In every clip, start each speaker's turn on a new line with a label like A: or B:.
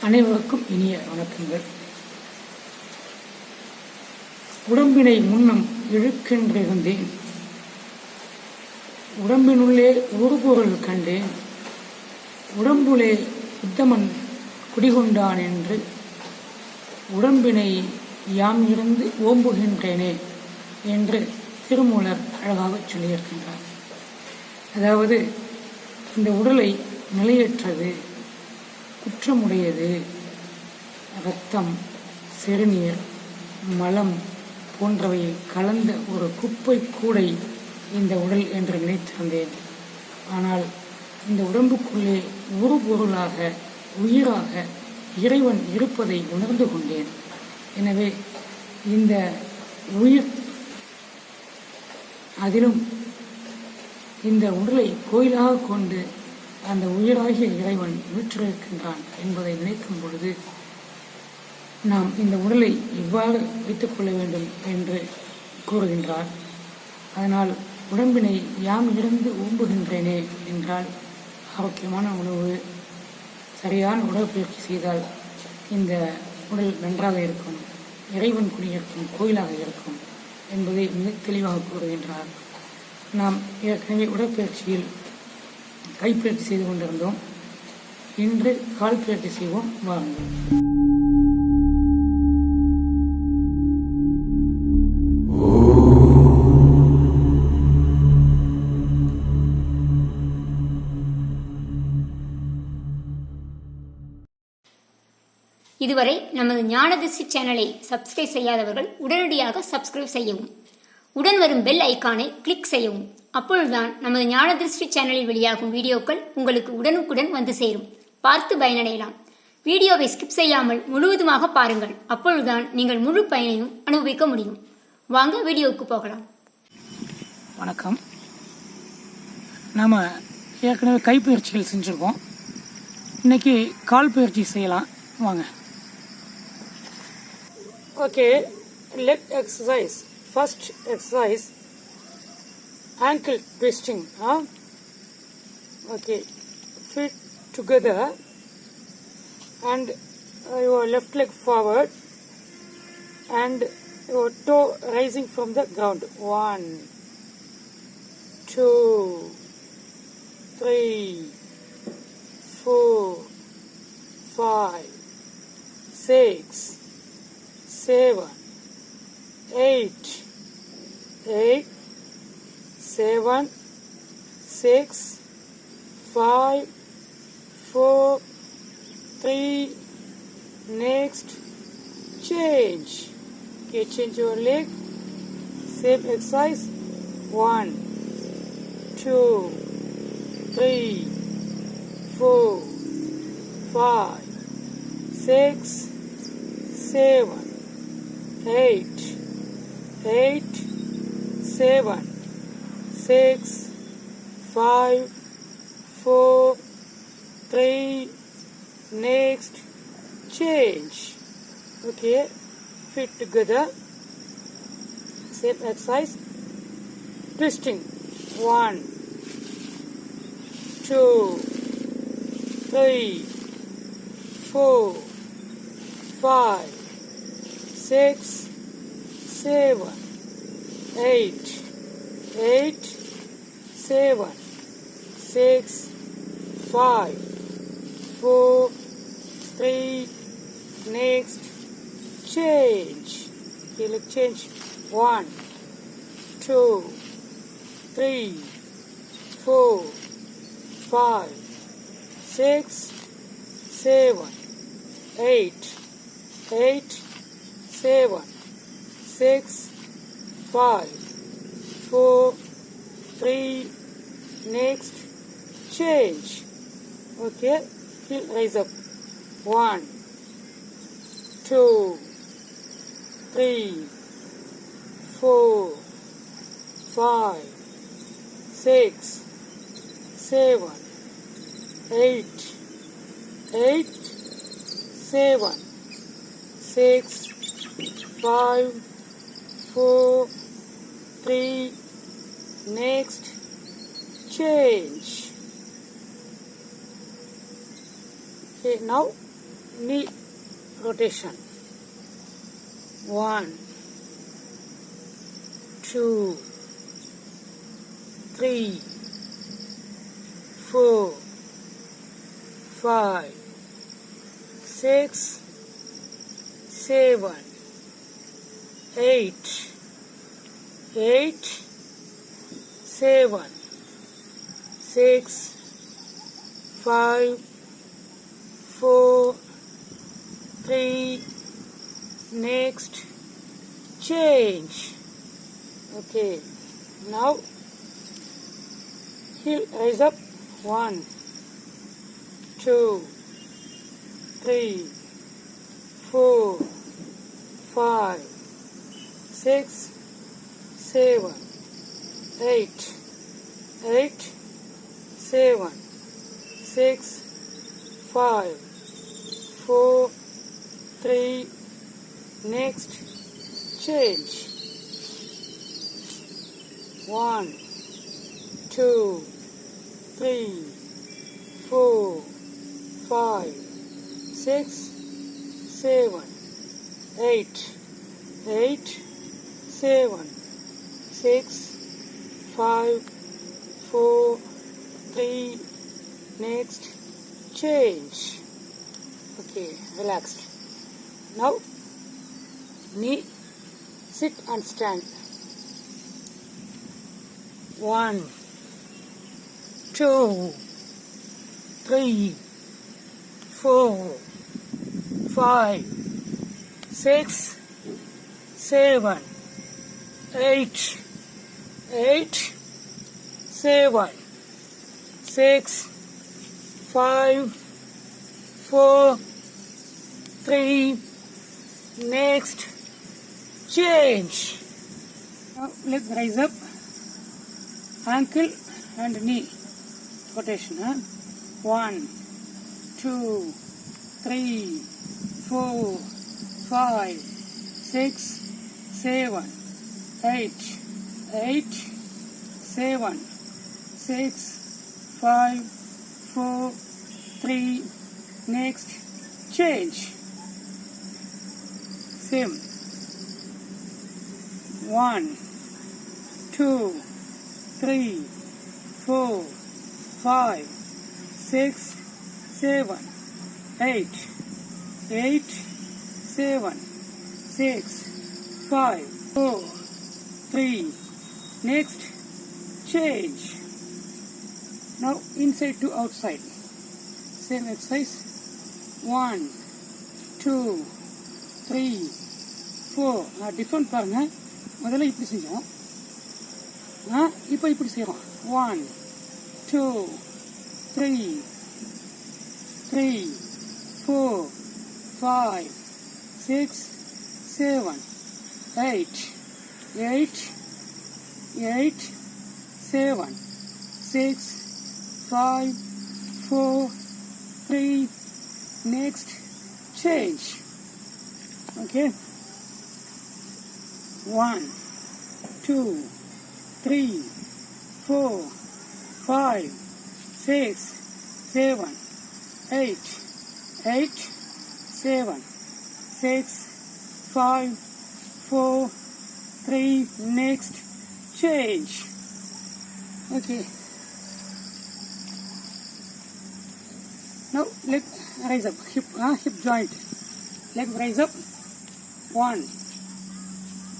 A: அனைவருக்கும் இனிய வணக்கங்கள். உடம்பினை முன்னம் இழுக்கின்றிருந்தேன், உடம்பினுள்ளே ஒரு பொருள் கண்டேன், உடம்புலே உத்தமன் குடிகொண்டான் என்று உடம்பினை யாம் இருந்து ஓம்புகின்றேனே என்று திருமூலர் அழகாக சொல்லியிருக்கின்றார். அதாவது இந்த உடலை நிலையற்றது, குற்றமுடையது, இரத்தம், சிறுநீர், மலம் போன்றவையை கலந்த ஒரு குப்பை கூடை இந்த உடல் என்று நினைத்திருந்தேன். ஆனால் இந்த உடம்புக்குள்ளே ஒரு பொருளாக, உயிராக இறைவன் இருப்பதை உணர்ந்து கொண்டேன். எனவே இந்த உயிர், அதிலும் இந்த உடலை கோயிலாக கொண்டு அந்த உயிராகிய இறைவன் வீற்றிருக்கின்றான் என்பதை நினைக்கும் பொழுது நாம் இந்த உடலை இவ்வாறு வைத்துக் கொள்ள வேண்டும் என்று கூறுகின்றார். அதனால் உடம்பினை யாம் இருந்து ஓம்புகின்றேனே என்றால் ஆரோக்கியமான உணவு, சரியான உடற்பயிற்சி செய்தால் இந்த உடல் நன்றாக இருக்கும், இறைவன் குடியிருக்கும் கோயிலாக இருக்கும் என்பதை மிக தெளிவாக கூறுகின்றார். நாம் ஏற்கனவே உடற்பயிற்சியில் கைப்பயிற்சி செய்து கொண்டிருந்தோம். இன்று கால் பயிற்சி செய்வோம், வாருங்கள்.
B: இதுவரை நமது ஞானதிருஷ்டி சேனலை சப்ஸ்கிரைப் செய்யாதவர்கள் உடனடியாக சப்ஸ்கிரைப் செய்யவும், உடன் வரும் பெல் ஐக்கானை கிளிக் செய்யவும். அப்பொழுதுதான் நமது ஞானதிருஷ்டி சேனலில் வெளியாகும் வீடியோக்கள் உங்களுக்கு உடனுக்குடன் வந்து சேரும். பார்த்து பயனடையலாம். வீடியோவை ஸ்கிப் செய்யாமல் முழுவதுமாக பாருங்கள். அப்பொழுதுதான் நீங்கள் முழு பயனையும் அனுபவிக்க முடியும். வாங்க வீடியோவுக்கு போகலாம்.
A: வணக்கம். நாம் ஏற்கனவே கைப்பயிற்சிகள் செஞ்சுருக்கோம். இன்னைக்கு கால் பயிற்சி செய்யலாம், வாங்க. Okay, leg exercise. First exercise ankle twisting. Okay, feet together and your left leg forward and your toe rising from the ground. 1, 2, 3, 4, 5, 6, 7, 8, 7, 6, 5, 4, 3, next, change. Okay, change your leg. Same exercise. 1, 2, 3, 4, 5, 6, 7, 8, 7, 6, 5, 4, 3, next, change. Okay, feet together, same exercise. Twisting. 1, 2, 3, 4, 5, 6, 7, 8, 7, 6, 5, 4, 3, next, change. Okay, let's change. 1, 2, 3, 4, 5, 6, 7, 8, 7, 6, 5, 4, 3, next, change. Okay, heel raise up. 1, 2, 3, 4, 5, 6, 7, 8, 7, 6, 5, 4, 3, next, change. Okay, now knee rotation. 1, 2, 3, 4, 5, 6, 7, 8, 7, 6, 5, 4, 3, next, change. Okay, now heel raise up. 1, 2, 3, 4, 5, 6, 7, 8, 7, 6, 5, 4, 3, next, change. 1, 2, 3, 4, 5, 6, 7, 8, 7, 6, 5, 4, 3, next, change. Okay, relaxed. Now, knee, sit and stand. 1, 2, 3, 4, 5, 6, 7, 8, 7, 6, 5, 4, 3, next, change. Now leg rise up, ankle and knee rotation. 1, 2, 3, 4, 5, 6, 7, 8, 7, 6, 5, 4, 3, next, change. Same. 1, 2, 3, 4, 5, 6, 7, 8, 7, 6, 5, 4, 3, next, change. Now inside to outside. Same exercise. 1, 2, 3, 4. Different பாருங்க. முதல்ல இப்படி செஞ்சோம். இப்போ இப்படி செய்யறோம். 1, 2, 3, 4, 5, 6, 7, 8, 7, 6, 5, 4, 3, next, change. Okay. 1, 2, 3, 4, 5, 6, 7, 8, 7, 6, 5, 4, 3, next, change. Okay. Now leg rise up, hip joint. Leg rise up. 1,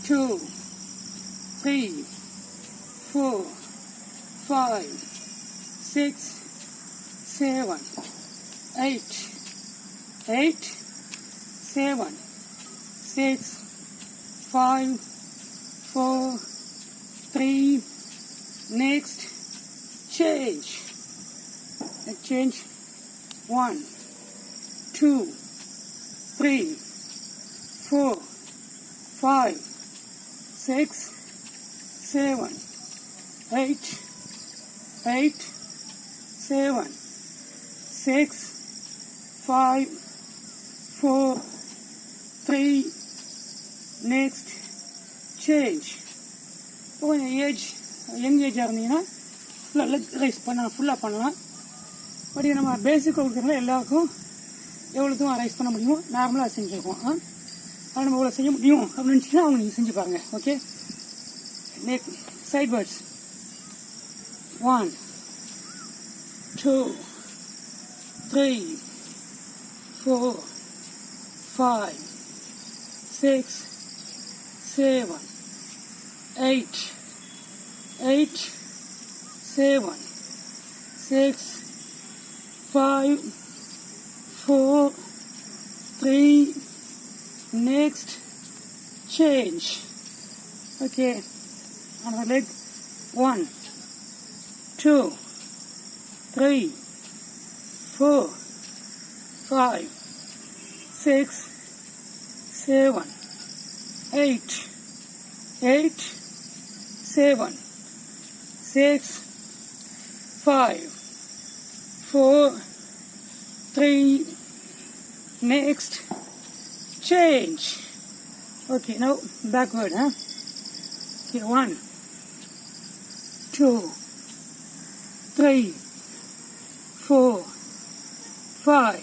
A: 2, 3, 4, 5, 6, 7, 8, 7, 6, 5, 4, 3, next, change. Change. 1, 2, 3, 4, 5, 6, 7, 8, 7, 6, 5, 4, 3, next, change. Young ஏஜாக இருந்தீங்கன்னா ஃபுல்லாக leg raise பண்ணலாம், ஃபுல்லாக பண்ணலாம். பட் நம்ம பேசிக் கொடுக்குறதுல எல்லாருக்கும் எவ்வளோ தூரம் ரைஸ் பண்ண முடியுமோ நார்மலாக செஞ்சுருக்கோம். அது நம்ம இவ்வளோ செய்ய முடியும் அப்படின்னு நினச்சிங்கன்னா அவங்க நீங்கள் செஞ்சு பாருங்கள். Okay, next sight words 1 2 3 4 5 6 7 8 8 7 6 5 4 3 next change. Okay, another leg 1 2 3 4 5 6 7 8 8 7 6 5 4 3 next change. Okay, now backward. Okay, 1 2 3 4 5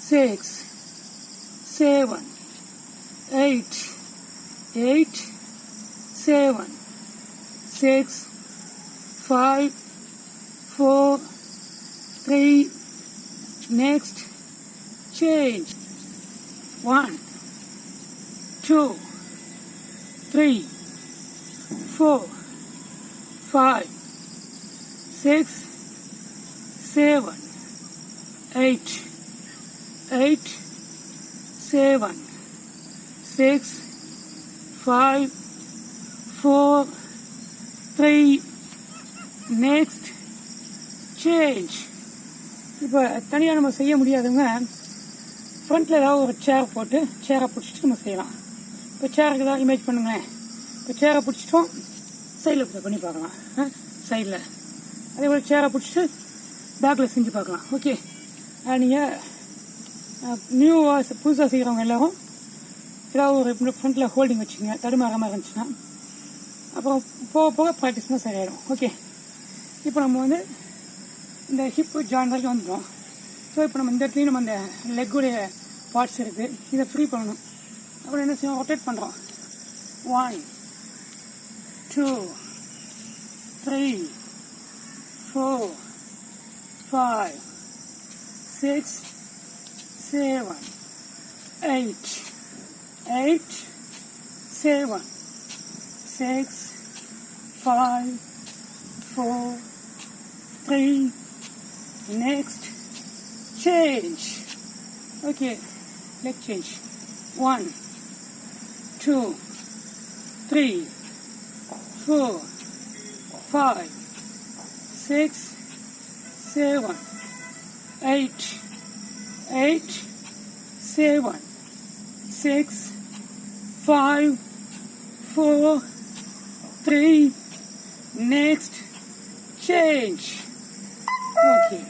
A: 6 7 8 8 7 6 5 4 3 next change. 1 2 3 4 5 6 7 8 8 7 6 5 4 3 next change. இப்போ தனியாக நம்ம செய்ய முடியாதவங்க ஃப்ரண்ட்டில் ஏதாவது ஒரு சேரை போட்டு சேரை பிடிச்சிட்டு நம்ம செய்யலாம். இப்போ சேருக்கு ஏதாவது இமேஜ் பண்ணுங்களேன். இப்போ சேரை பிடிச்சிட்டோம், சைடில் பண்ணி பார்க்கலாம். சைடில் அதே போல் சேரை பிடிச்சிட்டு பேக்கில் செஞ்சு பார்க்கலாம். ஓகே, நீங்கள் நியூவாக புதுசாக செய்கிறவங்க எல்லோரும் ஏதாவது ஒரு ஃப்ரண்ட்டில் ஹோல்டிங் வச்சுக்கோங்க, தடுமாறாமல் இருந்துச்சுன்னா. அப்புறம் போக போக ப்ராக்டிஸ் தான் சரியாயிடும். ஓகே, இப்போ நம்ம இந்த ஹிப்பு ஜாயின் வரைக்கும் வந்துட்டோம். ஸோ இப்போ நம்ம இந்த இடத்துலையும் நம்ம அந்த லெக்குடைய பார்ட்ஸ் இருக்குது, இதை ஃப்ரீ பண்ணணும். அப்புறம் என்ன செய்வோம், ரொட்டேட் பண்ணுறோம். 1 2 3 4 5 6 7 8 8 7 6 5 4 3 next change. Okay, leg change. 1 2 3 4 5 6 7 8 8 7 6 5 4 3 next change. Okay.